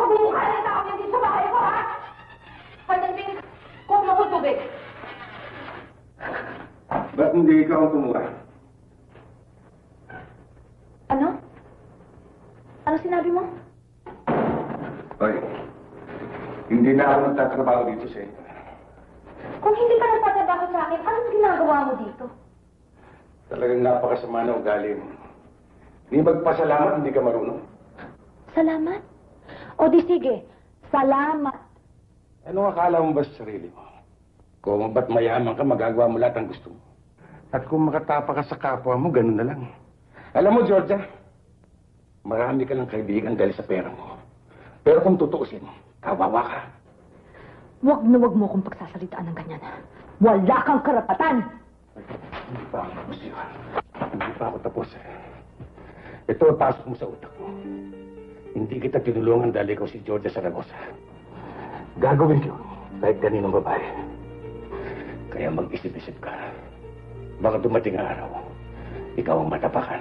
pagbumukha ng tao niya dito sa bahay ko, ha? Pagdating, kuha mo ko tubig. Ba't hindi ikaw ang kumuha? Ano? Ano sinabi mo? Hoy, hindi na ako nagtatrabaho dito sa inyo. Kung hindi ka nagtatrabaho sa akin, anong ginagawa mo dito? Talagang napakasama na ugali mo. Hindi magpasalamat, hindi ka marunong. Salamat? O di sige, salamat. Anong akala mo ba sa sarili mo? Kung ba't mayaman ka, magagawa mo lahat ang gusto mo. At kung makatapa ka sa kapwa mo, ganun na lang. Alam mo, Georgia, marami ka ng kaibigan dahil sa pera mo. Pero kung tutuusin, kawawa ka. Huwag na huwag mo akong pagsasalitaan ng ganyan. Wala kang karapatan! Hindi pa ako tapos yun. Hindi pa ako tapos eh. Ito, pasok mo sa utak mo. Hindi kita tinulungan dahil ikaw si Georgia Zaragoza. Gagawin ko kahit kaninong babae. Kaya mag-isip-isip ka. Baka dumating ang araw, ikaw ang matapakan.